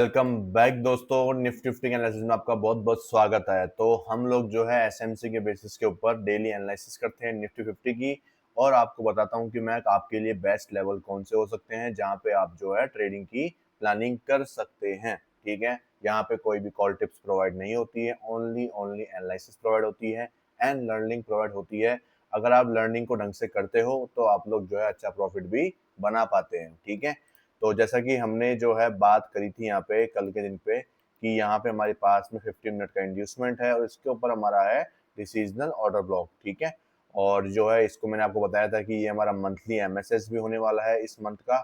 Welcome back दोस्तों। Nifty के analysis में आपका बहुत बहुत स्वागत है। तो हम लोग जो है एसएमसी के बेसिस के ऊपर डेली एनालिसिस करते हैं निफ्टी 50 की, और आपको बताता हूं कि मैं आपके लिए बेस्ट लेवल कौन से हो सकते हैं जहां पे आप जो है ट्रेडिंग की प्लानिंग कर सकते हैं। ठीक है, यहाँ पे कोई भी कॉल टिप्स प्रोवाइड नहीं होती है, ओनली ओनली एनालिसिस प्रोवाइड होती है एंड लर्निंग प्रोवाइड होती है। अगर आप लर्निंग को ढंग से करते हो तो आप लोग जो है अच्छा प्रॉफिट भी बना पाते हैं। ठीक है, तो जैसा कि हमने जो है बात करी थी यहाँ पे कल के दिन पे कि यहाँ पे हमारे पास में 15 मिनट का इंड्यूसमेंट है और इसके ऊपर हमारा है डिसीजनल ऑर्डर ब्लॉक। ठीक है, और जो है इसको मैंने आपको बताया था कि ये हमारा मंथली एमएसएस भी होने वाला है इस मंथ का,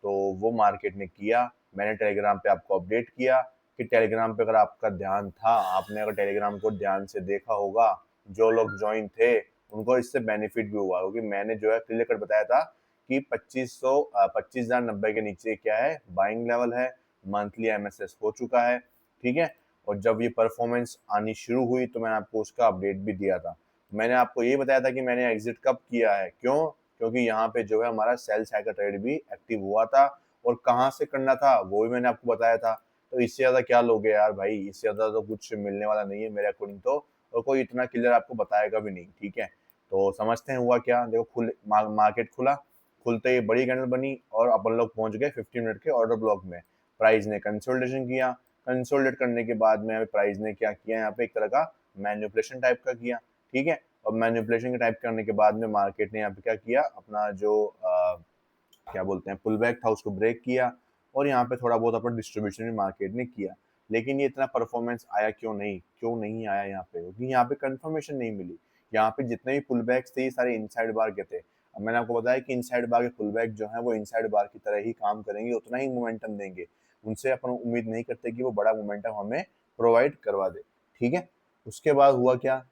तो वो मार्केट ने किया। मैंने टेलीग्राम पे आपको अपडेट किया कि टेलीग्राम पे अगर आपका ध्यान था, आपने अगर टेलीग्राम को ध्यान से देखा होगा, जो लोग ज्वाइन थे उनको इससे बेनिफिट भी हुआ, क्योंकि मैंने जो है क्लियर कट बताया था कि 25,90 के नीचे क्या है बाइंग लेवल है, मंथली एमएसएस हो चुका है। ठीक है, और जब ये परफॉर्मेंस आनी शुरू हुई तो मैंने आपको उसका अपडेट भी दिया था। मैंने आपको ये बताया था कि मैंने एग्जिट कब किया है, क्यों? क्योंकि यहाँ पे जो है हमारा सेल साइड का ट्रेड भी एक्टिव हुआ था, और कहाँ से करना था वो भी मैंने आपको बताया था। तो इससे ज्यादा क्या लोगे यार भाई, इससे ज्यादा तो कुछ मिलने वाला नहीं है मेरे अकॉर्डिंग तो, और कोई इतना क्लियर आपको बताएगा भी नहीं। ठीक है, तो समझते हैं हुआ क्या। देखो, मार्केट खुला, खुलते ही बड़ी कैंडल बनी और अपन लोग पहुंच गए 15 मिनट के ऑर्डर ब्लॉक में। प्राइस ने कंसोलिडेशन किया, कंसोलिडेट करने के बाद में प्राइस ने क्या किया, यहाँ पे एक तरह का मैनिपुलेशन टाइप का किया। ठीक है, और मैनिपुलेशन के टाइप करने के बाद में मार्केट ने यहाँ पे क्या किया, अपना जो क्या बोलते हैं पुल बैक था उसको ब्रेक किया, और यहाँ पे थोड़ा बहुत अपना डिस्ट्रीब्यूशन भी मार्केट ने किया। लेकिन ये इतना परफॉर्मेंस आया क्यों नहीं आया यहाँ पे, क्योंकि यहाँ पे कंफर्मेशन नहीं मिली। यहाँ पे जितने भी पुल बैक्स थे ये सारे इनसाइड बार के थे। अब मैंने आपको बताया कि इनसाइड बार के पुल बैक जो है वो इनसाइड बार की तरह ही काम करेंगे, उतना ही मोमेंटम देंगे। उनसे अपन उम्मीद नहीं करते कि वो बड़ा मोमेंटम हमें प्रोवाइड करवा दे। ठीक है, उसके बाद हुआ क्या,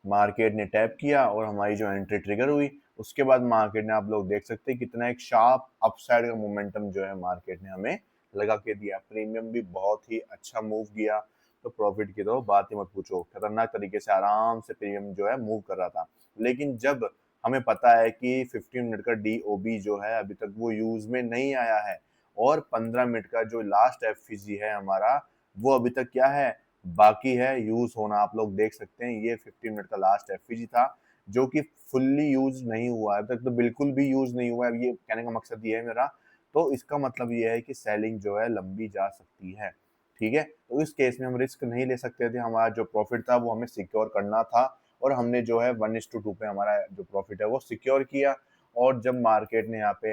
मार्केट ने टैप किया और हमारी जो एंट्री ट्रिगर हुई। उसके बाद मार्केट ने, आप लोग देख सकते हैं कितना एक शार्प अपसाइड का मोमेंटम जो है मार्केट ने हमें लगा के दिया। प्रीमियम भी बहुत ही अच्छा मूव किया, तो प्रॉफिट की तो बात ही मत पूछो, खतरनाक तरीके से आराम से प्रीमियम जो है मूव कर रहा था। लेकिन जब हमें पता है कि 15 मिनट का डीओबी जो है अभी तक वो यूज में नहीं आया है, और 15 मिनट का जो लास्ट एफवीजी है हमारा वो अभी तक क्या है, बाकी है यूज होना। आप लोग देख सकते हैं ये 15 मिनट का लास्ट एफवीजी था जो कि फुल्ली यूज नहीं हुआ है अभी तक, तो बिल्कुल भी यूज नहीं हुआ है। ये कहने का मकसद ये है मेरा, तो इसका मतलब ये है कि सेलिंग जो है लंबी जा सकती है। ठीक है, तो इस केस में हम रिस्क नहीं ले सकते थे, हमारा जो प्रॉफिट था वो हमें सिक्योर करना था, और हमने जो है 1:2 पे हमारा जो प्रॉफिट है वो सिक्योर किया। और जब मार्केट ने यहाँ पे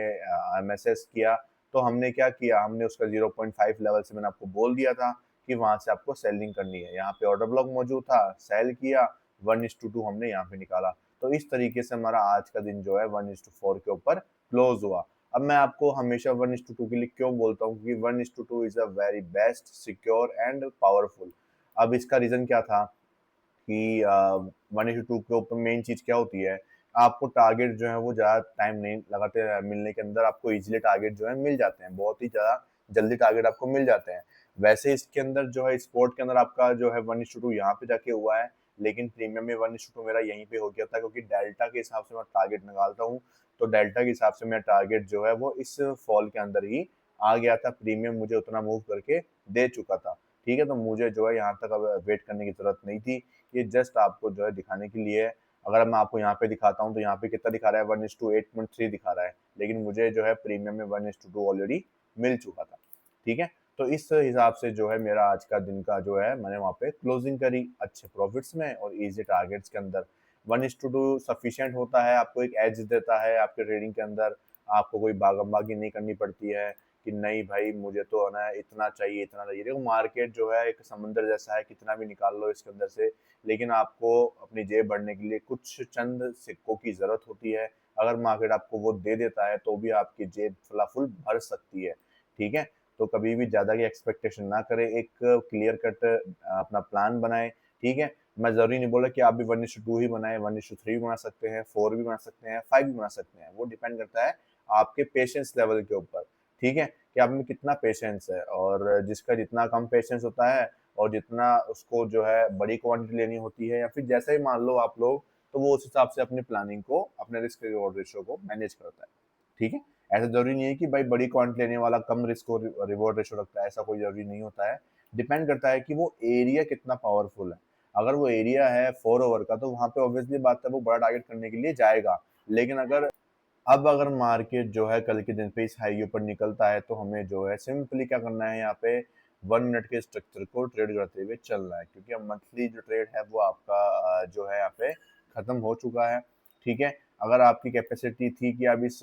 एमएसएस किया तो हमने क्या किया, हमने उसका 0.5 लेवल से, मैंने आपको बोल दिया था कि वहां से आपको सेलिंग करनी है। यहाँ पे ऑर्डर ब्लॉक मौजूद था, सेल किया, 1:2 हमने यहाँ पे निकाला। तो इस तरीके से हमारा आज का दिन जो है 1:4 के ऊपर क्लोज हुआ। अब मैं आपको हमेशा 1:2 के लिए क्यों बोलता हूँ, क्योंकि 1:2 is a very best, secure and powerful. अब इसका रीजन क्या था कि 1:2 के ऊपर मेन चीज क्या होती है, आपको टारगेट जो है वो ज़्यादा टाइम नहीं लगाते, मिलने के अंदर आपको इजीली टारगेट जो है मिल जाते हैं, बहुत ही ज़्यादा जल्दी टारगेट आपको मिल जाते हैं। वैसे इसके अंदर जो है स्पोर्ट के अंदर आपका जो है 1:2 यहाँ पे जाके हुआ है, लेकिन प्रीमियम में 1:2 मेरा यहीं पे हो गया था, क्योंकि डेल्टा के हिसाब से मैं टारगेट निकालता हूँ। तो डेल्टा के हिसाब से मेरा टारगेट जो है वो इस फॉल के अंदर ही आ गया था, प्रीमियम मुझे उतना मूव करके दे चुका था। ठीक है, तो मुझे जो है यहाँ तक अब वेट करने की जरूरत नहीं थी। ये जस्ट आपको जो है दिखाने के लिए है। अगर मैं आपको यहाँ पे दिखाता हूँ तो यहाँ पे कितना दिखा रहा है, 1:8.3 दिखा रहा है, लेकिन मुझे जो है प्रीमियम में 1:2 ऑलरेडी मिल चुका था। ठीक है, तो इस हिसाब से जो है मेरा आज का दिन का जो है मैंने वहाँ पे क्लोजिंग करी अच्छे प्रॉफिट्स में और इजी टारगेट्स के अंदर। 1:2 सफिशियंट होता है, आपको एक एज देता है आपके ट्रेडिंग के अंदर। आपको कोई भागम भागी नहीं करनी पड़ती है कि नहीं भाई मुझे तो है ना इतना चाहिए इतना चाहिए। देखो, मार्केट जो है एक समंदर जैसा है, कितना भी निकाल लो इसके अंदर से, लेकिन आपको अपनी जेब भरने के लिए कुछ चंद सिक्कों की जरूरत होती है। अगर मार्केट आपको वो दे देता है तो भी आपकी जेब फुल भर सकती है। ठीक है, तो कभी भी ज्यादा की एक्सपेक्टेशन ना करें, एक क्लियर कट अपना प्लान बनाए। ठीक है, मैं जरूरी नहीं बोला कि आप भी 1:2 ही बनाए, 1:3 भी बना सकते हैं, 4 भी बना सकते हैं, 5 भी बना सकते हैं, वो डिपेंड करता है आपके पेशेंस लेवल के ऊपर। ठीक है, कि आप में कितना पेशेंस है, और जिसका जितना कम पेशेंस होता है और जितना उसको जो है बड़ी क्वांटिटी लेनी होती है, या फिर जैसा ही मान लो आप लोग, तो वो उस हिसाब से अपनी प्लानिंग को, अपने रिस्क रिवॉर्ड रेशियो को मैनेज करता है। ठीक है, ऐसा ज़रूरी नहीं है कि भाई बड़ी क्वांटिटी लेने वाला कम रिस्क और रिवॉर्ड रेशियो रखता है, ऐसा कोई ज़रूरी नहीं होता है। डिपेंड करता है कि वो एरिया कितना पावरफुल है। अगर वो एरिया है 4 ओवर का, तो वहाँ पे ऑब्वियसली बात है वो बड़ा टारगेट करने के लिए जाएगा। लेकिन अगर मार्केट जो है कल के दिन पे इस हाई ऊपर निकलता है, तो हमें जो है सिंपली क्या करना है, यहाँ पे 1 मिनट के स्ट्रक्चर को ट्रेड करते हुए चलना है, क्योंकि अब मंथली जो ट्रेड है वो आपका जो है यहाँ पे खत्म हो चुका है। ठीक है, अगर आपकी कैपेसिटी थी कि आप इस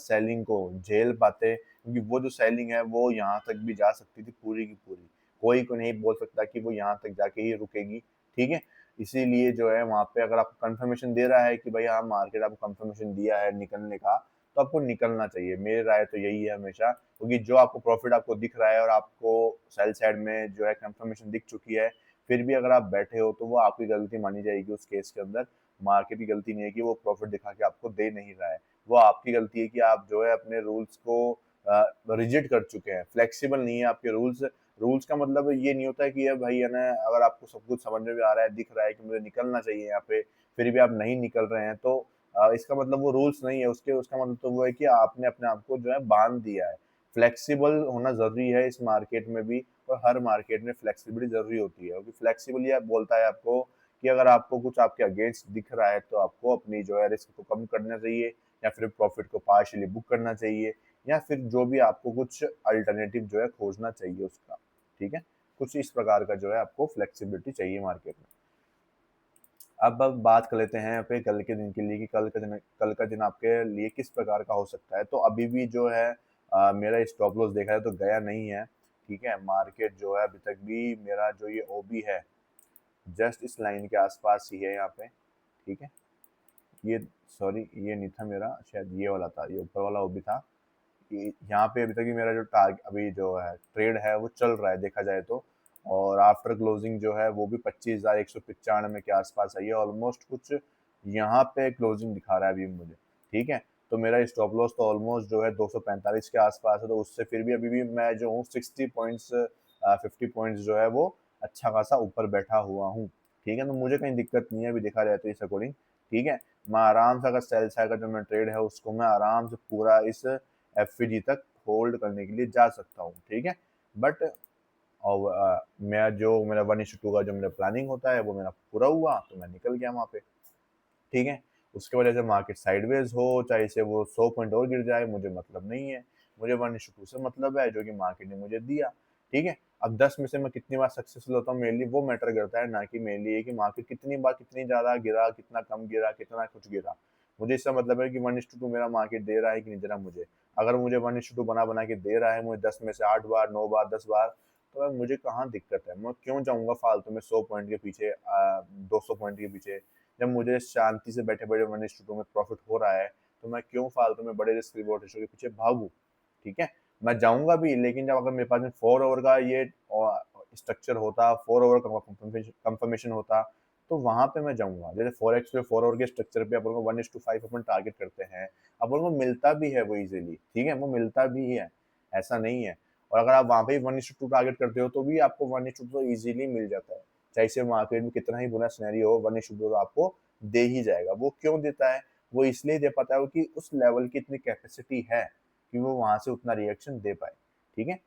सेलिंग को झेल पाते, क्योंकि वो जो सेलिंग है वो यहाँ तक भी जा सकती थी पूरी की पूरी, कोई को नहीं बोल सकता कि वो यहाँ तक जाके ही रुकेगी। ठीक है, इसीलिए जो है वहाँ पे अगर आपको कंफर्मेशन दे रहा है कि भाई हाँ मार्केट आपको कंफर्मेशन दिया है निकलने का, तो आपको निकलना चाहिए। मेरी राय तो यही है हमेशा, क्योंकि जो आपको प्रॉफिट आपको दिख रहा है और आपको सेल साइड में जो है कंफर्मेशन दिख चुकी है, फिर भी अगर आप बैठे हो तो वो आपकी गलती मानी जाएगी उस केस के अंदर। मार्केट की गलती नहीं है कि वो प्रॉफिट दिखा के आपको दे नहीं रहा है, वो आपकी गलती है कि आप जो है अपने रूल्स को रिजिड कर चुके हैं, फ्लेक्सिबल नहीं है आपके रूल्स। रूल्स का मतलब ये नहीं होता है कि भाई है ना, अगर आपको सब कुछ समझ में आ रहा है, दिख रहा है कि मुझे निकलना चाहिए यहाँ पे, फिर भी आप नहीं निकल रहे हैं, तो इसका मतलब वो रूल्स नहीं है, उसका मतलब तो वो है कि आपने अपने आप को जो है बांध दिया है। फ्लेक्सिबल होना जरूरी है इस मार्केट में भी, और हर मार्केट में फ्लेक्सिबिलिटी जरूरी होती है, क्योंकि फ्लेक्सिबल ये बोलता है आपको कि अगर आपको कुछ आपके अगेंस्ट दिख रहा है, तो आपको अपनी जो है रिस्क को कम करना चाहिए, या फिर प्रॉफिट को पार्शियली बुक करना चाहिए, या फिर जो भी आपको कुछ अल्टरनेटिव जो है खोजना चाहिए उसका। ठीक है, कुछ इस प्रकार का जो है आपको फ्लेक्सिबिलिटी चाहिए मार्केट में। अब बात कर लेते हैं यहाँ पे कल के दिन के लिए, कि कल का दिन आपके लिए किस प्रकार का हो सकता है। तो अभी भी जो है मेरा स्टॉप लॉस देखा है तो गया नहीं है। ठीक है, मार्केट जो है अभी तक भी मेरा जो ये ओबी है जस्ट इस लाइन के आसपास ही है यहाँ पे। ठीक है, ये सॉरी ये नहीं था मेरा, शायद ये वाला था, ये ऊपर वाला ओबी था। यहाँ पे अभी तक भी मेरा जो टारगेट अभी जो है ट्रेड है वो चल रहा है देखा जाए तो, और आफ्टर क्लोजिंग जो है वो भी 25,195 के आसपास आई है ऑलमोस्ट, कुछ यहाँ पे क्लोजिंग दिखा रहा है अभी मुझे। ठीक है, तो मेरा स्टॉप लॉस तो ऑलमोस्ट जो है 245 के आसपास है, तो उससे फिर भी अभी भी मैं जो हूँ 60 पॉइंट्स 50 पॉइंट्स जो है वो अच्छा खासा ऊपर बैठा हुआ हूँ। ठीक है, तो मुझे कहीं दिक्कत नहीं है अभी देखा जाए तो इस अकॉर्डिंग। ठीक है, मैं आराम से, अगर सेल साइड का जो मैं ट्रेड है उसको मैं आराम से पूरा इस एफ तक होल्ड करने के लिए जा सकता हूँ। ठीक है, बट और मेरा जो मेरा 1:2 का जो मेरा प्लानिंग होता है वो मेरा पूरा हुआ, तो मैं निकल गया वहाँ पे। ठीक है, उसके वजह से मार्केट साइडवेज हो, चाहे से वो 100 पॉइंट और गिर जाए, मुझे मतलब नहीं है। मुझे 1:2 से मतलब है, जो कि मार्केट ने मुझे दिया। ठीक है, अब 10 में से मैं कितनी बार सक्सेसफुल होता हूँ मेरे लिए वो मैटर करता है, ना कि मेरे लिए कि मार्केट कितनी बार कितनी ज़्यादा गिरा, कितना कम गिरा, कितना कुछ गिरा। मुझे इसका मतलब है कि 1:2 मेरा मार्केट दे रहा है कि नहीं दे रहा मुझे। अगर मुझे 1:2 बना बना के दे रहा है मुझे 10 में से 8 बार, 9 बार, 10 बार, तो यार मुझे कहाँ दिक्कत है, मैं क्यों जाऊँगा फालतू में 100 पॉइंट के पीछे, 200 पॉइंट के पीछे, जब मुझे शांति से बैठे बैठे 1:2 में प्रॉफिट हो रहा है, तो मैं क्यों फालतू में बड़े रिस्क रिवॉर्ड रेशियो के पीछे भागूं। ठीक है, मैं जाऊंगा भी, लेकिन जब अगर मेरे पास में 4 ओवर का ये स्ट्रक्चर होता, 4 ओवर का कंफर्मेशन होता, तो वहां पे मैं जाऊंगा। जैसे फॉरेक्स पे 4 ओवर के स्ट्रक्चर पे अपन को 1:5 अपन टारगेट करते हैं, अपन को मिलता भी है वो इजीली। ठीक है, वो मिलता भी है, ऐसा नहीं है। और अगर आप वहां पे 1:2 टारगेट करते हो तो भी आपको 1:2 तो इजीली मिल जाता है, चाहे से मार्केट में कितना ही बुरा सिनेरियो हो, 1:2 तो आपको दे ही जाएगा। वो क्यों देता है, वो इसलिए दे पाता है कि उस लेवल की इतनी कैपेसिटी है कि वो वहां से उतना रिएक्शन दे पाए। ठीक है,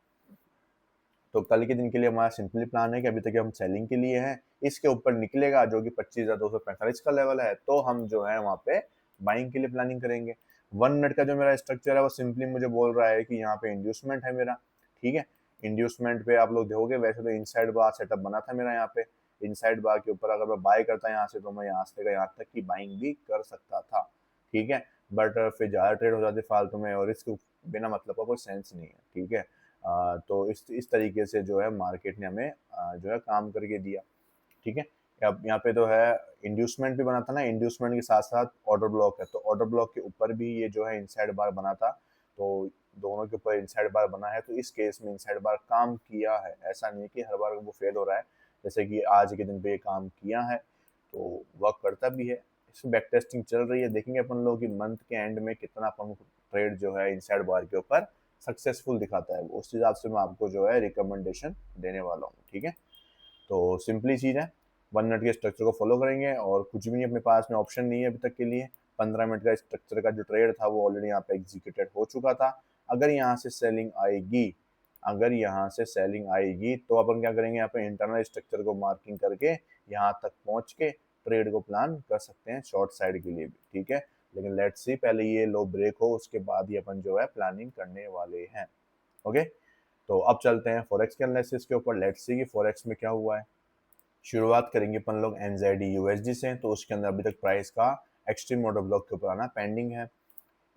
तो कल के दिन के लिए हमारा सिंपली प्लान है कि अभी तक हम सेलिंग के लिए हैं, इसके ऊपर निकलेगा जो कि 25,245 का लेवल है, तो हम जो है वहाँ पे बाइंग के लिए प्लानिंग करेंगे। 1 मिनट का जो मेरा स्ट्रक्चर है वो सिंपली मुझे बोल रहा है कि यहाँ पे इंड्यूसमेंट है मेरा। ठीक है, इंड्यूसमेंट पे आप लोग देखोगे वैसे तो इनसाइड बार सेटअप बना था मेरा यहाँ पे। इनसाइड बार के ऊपर अगर मैं बाय करता यहाँ से, तो मैं यहाँ से यहाँ तक की बाइंग भी कर सकता था। ठीक है, बट फिर ज़्यादा ट्रेड हो जाती फालतू में, और इसके बिना मतलब का कोई सेंस नहीं है। ठीक है, तो इस तरीके से जो है मार्केट ने हमें जो है काम करके दिया। ठीक है, अब यहाँ पे तो है इंड्यूसमेंट भी बना था ना, इंड्यूसमेंट के साथ साथ ऑर्डर ब्लॉक है, तो ऑर्डर ब्लॉक के ऊपर भी ये जो है इनसाइड बार बना था, तो दोनों के ऊपर इनसाइड बार बना है, तो इस केस में इनसाइड बार काम किया है, ऐसा नहीं है कि हर बार वो फेल हो रहा है। जैसे कि आज के दिन पे ये काम किया है, तो वर्क करता भी है। इसमें बैक टेस्टिंग चल रही है, देखेंगे अपन लोग कि मंथ के एंड में कितना अपन ट्रेड जो है इनसाइड बार के ऊपर सक्सेसफुल दिखाता है, उस हिसाब से मैं आपको जो है रिकमेंडेशन देने वाला हूँ। ठीक है, तो सिंपली चीज़ है, 1 मिनट के स्ट्रक्चर को फॉलो करेंगे, और कुछ भी नहीं अपने पास में ऑप्शन नहीं है अभी तक के लिए, 15 मिनट का स्ट्रक्चर का जो ट्रेड था वो ऑलरेडी यहाँ पे एग्जीक्यूटेड हो चुका था। अगर यहाँ से सेलिंग आएगी, अगर यहाँ से सेलिंग आएगी तो अपन क्या करेंगे, यहाँ पे इंटरनल स्ट्रक्चर को मार्किंग करके यहाँ तक पहुँच के ट्रेड को प्लान कर सकते हैं शॉर्ट साइड के लिए भी, ठीक है। लेकिन लेट्स सी पहले ये लो ब्रेक हो, उसके बाद ही अपन जो है प्लानिंग करने वाले हैं। ओके, तो अब चलते हैं फॉरेक्स के एनालिसिस के ऊपर। लेट्स सी कि फॉरेक्स में क्या हुआ है। शुरुआत करेंगे अपन लोग एनजेडी यूएसडी से, तो उसके अंदर अभी तक प्राइस का एक्सट्रीम ऑर्डर ब्लॉक के ऊपर आना पेंडिंग है।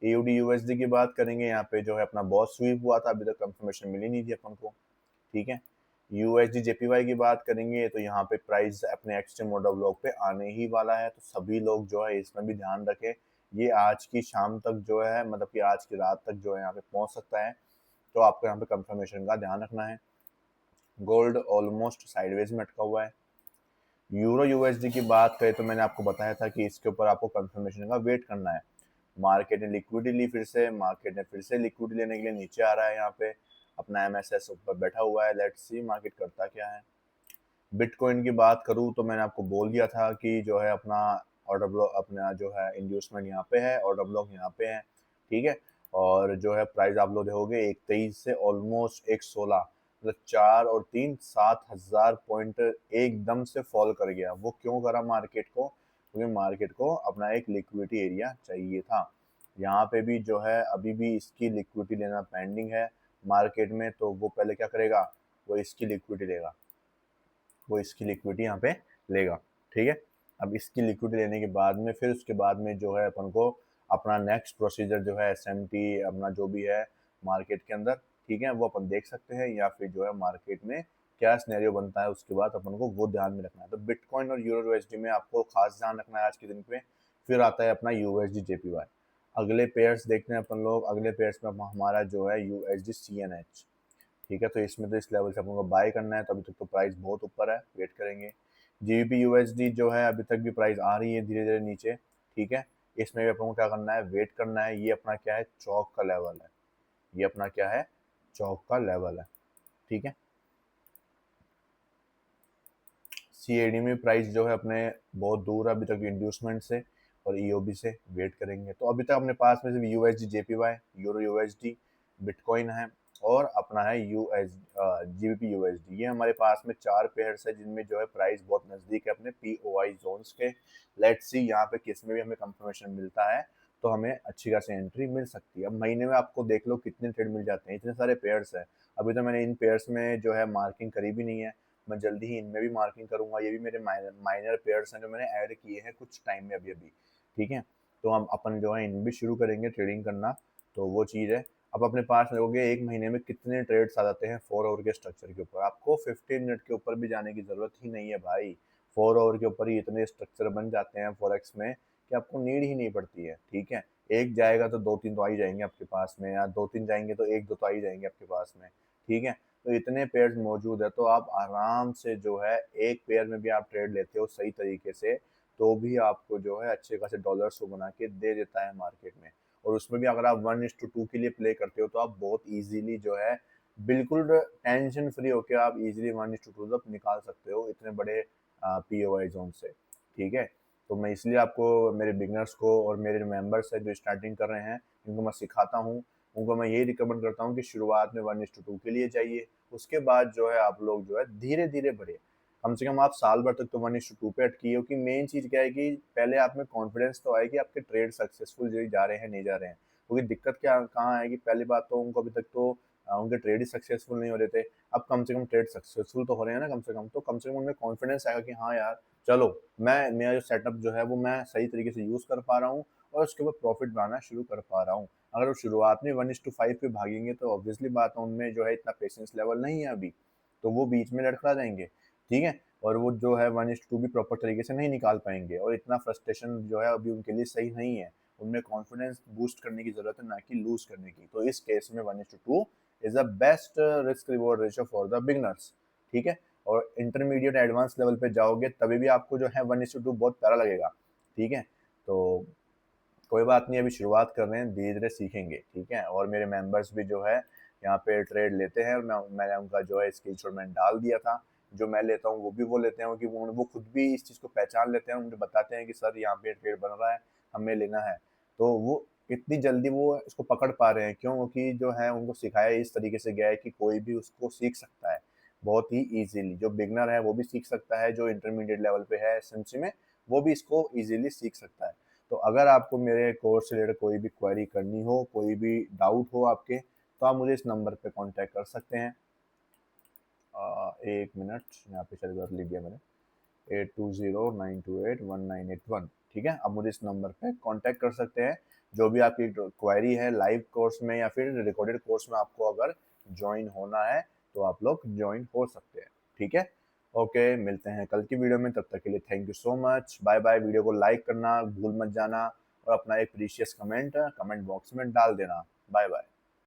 एयूडी यूएसडी की बात करेंगे, यहाँ पे जो है अपना बॉस स्वीप हुआ था, अभी तक कंफर्मेशन मिली नहीं थी अपन को, ठीक है। यूएसडी जेपीवाई की बात करेंगे तो यहाँ पे प्राइस अपने एक्सट्रीम ऑर्डर ब्लॉक पे आने ही वाला है, तो सभी लोग जो है इसमें भी ध्यान रखें। ये आज की शाम तक जो है, मतलब कि आज की रात तक जो है यहाँ पे पहुंच सकता है, तो आपको यहाँ पे कंफर्मेशन का ध्यान रखना है। गोल्ड ऑलमोस्ट साइडवेज में अटका हुआ है। यूरो यूएसडी की बात करें तो मैंने आपको बताया था कि इसके ऊपर आपको कंफर्मेशन का वेट करना है। मार्केट ने लिक्विडिटी ली, फिर से मार्केट ने फिर से लिक्विडिटी लेने के लिए नीचे आ रहा है, यहाँ पे अपना एमएसएस ऊपर बैठा हुआ है। लेट्स सी मार्केट करता क्या है। बिटकॉइन की बात करूँ तो मैंने आपको बोल दिया था कि जो है अपना ऑर्डर ब्लॉक, अपना जो है इंड्यूसमेंट यहाँ पे है, ऑर्डर ब्लॉक यहाँ पे है, ठीक है। और जो है प्राइस आप लोग देखोगे 1.23 से ऑलमोस्ट 1.16, मतलब 4 और 3 7,000 पॉइंट एकदम से फॉल कर गया। वो क्यों करा मार्केट को, क्योंकि मार्केट को अपना एक लिक्विडिटी एरिया चाहिए था। यहाँ पे भी जो है अभी भी इसकी लिक्विडिटी लेना पेंडिंग है मार्केट में, तो वो पहले क्या करेगा, वो इसकी लिक्विडिटी लेगा, वो इसकी लिक्विडिटी यहाँ पे लेगा, ठीक है। अब इसकी लिक्विडिटी लेने के बाद में फिर उसके बाद में जो है अपन को अपना नेक्स्ट प्रोसीजर जो है एसएमटी अपना जो भी है मार्केट के अंदर, ठीक है, वो अपन देख सकते हैं, या फिर जो है मार्केट में क्या सिनेरियो बनता है उसके बाद अपन को वो ध्यान में रखना है। तो बिटकॉइन और यूरो यूएसडी में आपको खास ध्यान रखना है आज के दिन पे। फिर आता है अपना यूएसडी जेपीवाई। अगले पेयर्स देखते हैं अपन लोग। अगले पेयर्स में हमारा जो है यूएसडी सीएनएच, ठीक है। तो इसमें तो इस लेवल से अपन को बाय करना है, तो अभी तक तो प्राइस बहुत ऊपर है, वेट करेंगे। जीबीपी यूएसडी जो है अभी तक भी प्राइस आ रही है धीरे धीरे नीचे, ठीक है। इसमें भी अपन को क्या करना है, वेट करना है। ये अपना क्या है, चौक का लेवल है, ये अपना क्या है, चौक का लेवल है, ठीक है। सीएडी में प्राइस जो है अपने बहुत दूर है अभी तक इंड्यूसमेंट से और ईओबी से, वेट करेंगे। तो अभी तक अपने पास में सिर्फ USD JPY, euro USD, bitcoin है और अपना है यूएस जीबीपी यूएसडी। ये हमारे पास में 4 पेयर्स है जिनमें जो है प्राइस बहुत नज़दीक है अपने पीओआई जोन्स के। लेट्स सी यहाँ पे किस में भी हमें कंफर्मेशन मिलता है तो हमें अच्छी खासी एंट्री मिल सकती है। अब महीने में आपको देख लो कितने ट्रेड मिल जाते हैं, इतने सारे पेयर्स है। अभी तो मैंने इन पेयर्स में जो है मार्किंग करी भी नहीं है, मैं जल्दी ही इनमें भी मार्किंग करूंगा। ये भी मेरे माइनर पेयर्स हैं जो मैंने ऐड किए हैं कुछ टाइम में अभी अभी, ठीक है। तो हम अपन जो है इनमें भी शुरू करेंगे ट्रेडिंग करना, तो वो चीज़ है। अब अपने पास लगोगे एक महीने में कितने ट्रेड्स आ जाते हैं 4 आवर के स्ट्रक्चर के ऊपर। आपको 15 मिनट के ऊपर भी जाने की ज़रूरत ही नहीं है भाई, 4 आवर के ऊपर ही इतने स्ट्रक्चर बन जाते हैं फॉरेक्स में कि आपको नीड ही नहीं पड़ती है, ठीक है। एक जाएगा तो 2-3 तो आ ही जाएंगे आपके पास में, या 2-3 जाएंगे तो 1-2 तो आ ही जाएंगे आपके पास में, ठीक है। तो इतने पेयर्स मौजूद है तो आप आराम से जो है एक पेयर में भी आप ट्रेड लेते हो सही तरीके से तो भी आपको जो है अच्छे खासे डॉलर्स को बना के दे देता है मार्केट में। और उसमें भी अगर आप 1:2 के लिए प्ले करते हो तो आप बहुत इजीली जो है बिल्कुल टेंशन फ्री होकर आप इजीली 1:2 तक निकाल सकते हो इतने बड़े पीओआई जोन से, ठीक है। तो मैं इसलिए आपको, मेरे बिगनर्स को और मेरे मेंबर्स है जो स्टार्टिंग कर रहे हैं, इनको मैं सिखाता हूँ, उनको मैं यही रिकमेंड करता हूँ कि शुरुआत में 1:2 के लिए जाइए। उसके बाद जो है आप लोग जो है धीरे धीरे बढ़े। कम से कम आप साल भर तक तो 1:2 पे अटकी हो कि मेन चीज़ क्या है कि पहले आप में कॉन्फिडेंस तो आए कि आपके ट्रेड सक्सेसफुल जो जा रहे हैं नहीं जा रहे हैं। क्योंकि दिक्कत क्या कहाँ है कि पहली बात तो उनको अभी तक तो उनके ट्रेड ही सक्सेसफुल नहीं हो रहे थे। अब कम से कम ट्रेड सक्सेसफुल तो हो रहे हैं ना, कम से कम उनमें कॉन्फिडेंस आएगा कि हाँ यार चलो, मैं मेरा जो सेटअप जो है वो मैं सही तरीके से यूज़ कर पा रहा हूँ और उसके बाद प्रॉफिट बनाना शुरू कर पा रहा हूँ। अगर वो शुरुआत में 1:5 पे भागेंगे तो ऑब्वियसली बात है उनमें जो है इतना पेशेंस लेवल नहीं है अभी, तो वो बीच में लड़खड़ा जाएंगे, ठीक है। और वो जो है 1:2 भी प्रॉपर तरीके से नहीं निकाल पाएंगे और इतना फ्रस्ट्रेशन जो है अभी उनके लिए सही नहीं है। उनमें कॉन्फिडेंस बूस्ट करने की जरूरत है, ना कि लूज करने की। तो इस केस में 1:2 is the best risk reward ratio for the beginners, ठीक है। और इंटरमीडिएट एडवांस लेवल पे जाओगे तभी भी आपको जो है 1:2 बहुत प्यारा लगेगा, ठीक है। तो कोई बात नहीं, अभी शुरुआत कर रहे हैं, धीरे धीरे सीखेंगे, ठीक है। और मेरे मेंबर्स भी जो है यहाँ पे ट्रेड लेते हैं और मैंने उनका जो है स्क्रीनशॉट मैंने डाल दिया था। जो मैं लेता हूँ वो भी वो लेते हैं कि वो खुद भी इस चीज़ को पहचान लेते हैं, मुझे बताते हैं कि सर यहाँ पे ट्रेड बन रहा है, हमें लेना है, तो वो इतनी जल्दी वो इसको पकड़ पा रहे हैं क्यों? क्योंकि जो है उनको सिखाया इस तरीके से गया है कि कोई भी उसको सीख सकता है बहुत ही ईज़िली। जो बिगिनर है वो भी सीख सकता है, जो इंटरमीडिएट लेवल पे है एसएमसी में वो भी इसको ईज़िली सीख सकता है। तो अगर आपको मेरे कोर्स से रिलेटेड कोई भी क्वेरी करनी हो, कोई भी डाउट हो आपके, तो आप मुझे इस नंबर पे कॉन्टैक्ट कर सकते हैं। 1 मिनट, यहाँ पे शायद कर लिया मैंने, 8209281981। ठीक है, आप मुझे इस नंबर पे कांटेक्ट कर सकते हैं। जो भी आपकी क्वेरी है लाइव कोर्स में या फिर रिकॉर्डेड कोर्स में आपको अगर ज्वाइन होना है तो आप लोग ज्वाइन हो सकते हैं। ठीक है, ओके, मिलते हैं कल की वीडियो में। तब तक के लिए thank you so much, bye bye. Video को लाइक करना भूल मत जाना और अपना एक प्रीशियस कमेंट कमेंट बॉक्स में डाल देना। Bye bye.